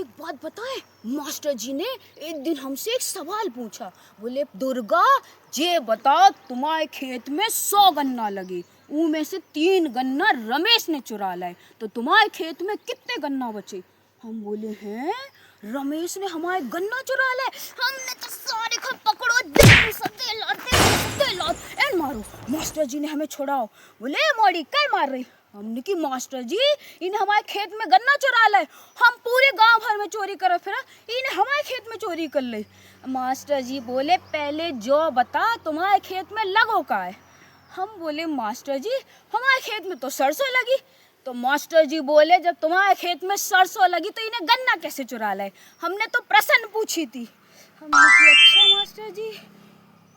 एक बात बताए, मास्टर जी ने एक दिन हमसे एक सवाल पूछा। बोले, दुर्गा ये बताओ, तुम्हारे खेत में 100 गन्ना लगी, उनमें से 3 गन्ना रमेश ने चुरा लाए, तो तुम्हारे खेत में कितने गन्ना बचे? हम बोले, हैं रमेश ने हमारे गन्ना चुरा लाए? हमने तो सारे खत पकड़ो, एन मारो। मास्टर जी ने हमें छोड़ाओ। बोले, मोड़ी क्या मार रही? हमने कि मास्टर जी, इन्हें हमारे खेत में गन्ना चुरा लाए। हम पूरे गांव भर में चोरी कर फिर इन्हें हमारे खेत में चोरी कर ले। मास्टर जी बोले, पहले जो बता तुम्हारे खेत में लगो का है? हम बोले, मास्टर जी हमारे खेत में तो सरसों लगी। तो मास्टर जी बोले, जब तुम्हारे खेत में सरसों लगी तो इन्हें गन्ना कैसे चुरा लाए? हमने तो प्रश्न पूछी थी। हमने कि अच्छा मास्टर जी।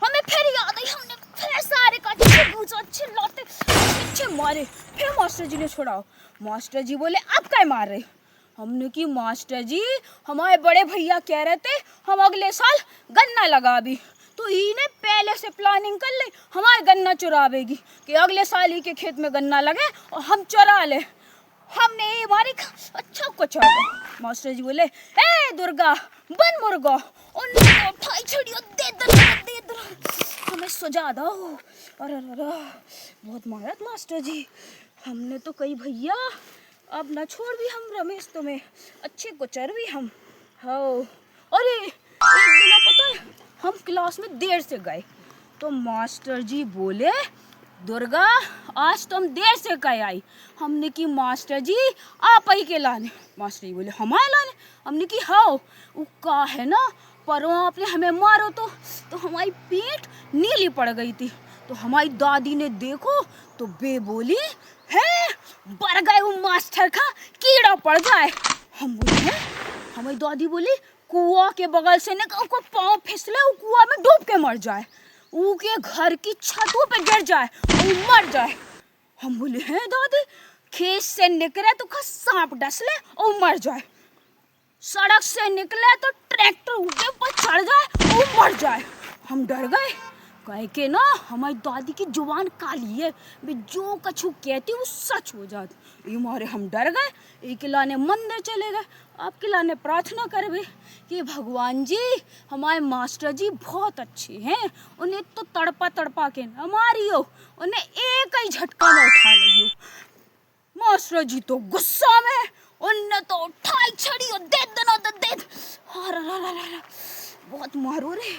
हमें फिर याद आई, हमने फिर सारे का अच्छे लाते अच्छे मारे। फिर मास्टर जी ने छोड़ाओ। मास्टर जी बोले, अब क्या मार रहे? हमने कि मास्टर जी, हमारे बड़े भैया कह रहे थे हम अगले साल गन्ना लगा भी, तो इन्हें पहले से प्लानिंग कर ले हमारे गन्ना चुरावेगी कि अगले साल ही के खेत में गन्ना लगे और हम चुरा ले। हमने ये बारी अच्छा कुछ। मास्टर जी बोले, ए दुर्गा बन मुर्गा, उन्हें उठाई छड़ियो दे दे हमें सुझा दो। अरे बहुत मारत मास्टर जी। हमने तो कही, भैया अब ना छोड़ भी हम रमेश तुम्हें, अच्छे कुचर भी हम। हाँ, अरे एक दिन पता है हम क्लास में देर से गए तो मास्टर जी बोले, दुर्गा आज तुम देर से कहीं आई? हमने की मास्टर जी आप ही के लाने। मास्टर जी बोले, हमारे लाने? हमने की हाँ, वो का है ना, पर आपने हमें मारो तो हमारी पीठ नीली पड़ गई थी। तो हमारी दादी ने देखो तो बे बोली, है बढ़ गए वो मास्टर का कीड़ा पड़ जाए। हम बोले, हमारी दादी बोली, कुआं के बगल से ना को पाँव फिसले वो कुआं में डूब के मर जाए, उनके घर की छतों पे गिर जाए और मर जाए। हम बोले, हैं दादी, खेत से निकले तो सांप डस ले और मर जाए, सड़क से निकले तो ट्रैक्टर उनके ऊपर चढ़ जाए और मर जाए। हम डर गए, कहे के ना हमारी दादी की जुबान काली है, जो कछु कहती वो सच हो जाती। ये मारे हम डर गए, एक लाने मंदिर चले गए, आपके लाने प्रार्थना कर भी कि भगवान जी हमारे मास्टर जी बहुत अच्छे हैं, उन्हें तो तड़पा तड़पा के न मारियो, उन्हें एक ही झटका में उठा लियो। मास्टर जी तो गुस्सा में, उनने तो उठाई छड़ी और दे देना दे। बहुत मारो रे,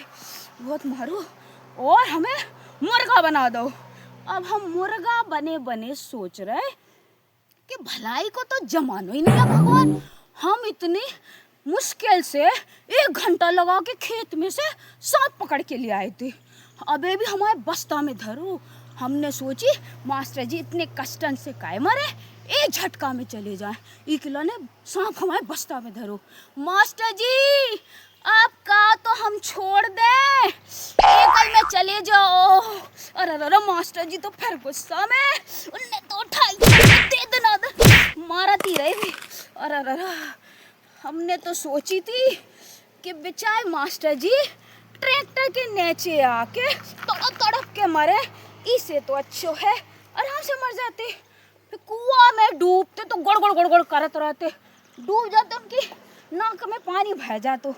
बहुत मारो, और हमें मुर्गा बना दो। अब हम मुर्गा बने बने सोच रहे कि भलाई को तो जमानो ही नहीं है भगवान। हम इतनी मुश्किल से 1 घंटा लगा के खेत में से सांप पकड़ के ले आए थे, अबे भी हमारे बस्ता में धरो। हमने सोची मास्टर जी इतने कष्टन से काय मरे, एक झटका में चले जाए, इकला ने सांप हमारे बस्ता में धरो। मास्टर जी आपका तो हम छोड़ दे, एक में चले जाओ। अरे मास्टर जी तो फिर गुस्सा में, उनने तो उठाई दे देना मारती रही। अरे हमने तो सोची थी कि बेचारे मास्टर जी ट्रैक्टर के नीचे आके तड़प तड़प के मरे, इसे तो अच्छो है आराम से मर जाते। कुआं में डूबते तो गुड़ करत रहते, डूब जाते उनकी नाक में पानी भर जातो।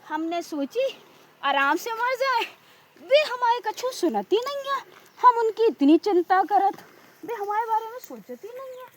हमने सोची आराम से मर जाए, वे हमारे कछु सुनती नहीं है, हम उनकी इतनी चिंता करत, वे हमारे बारे में सोचती नहीं है।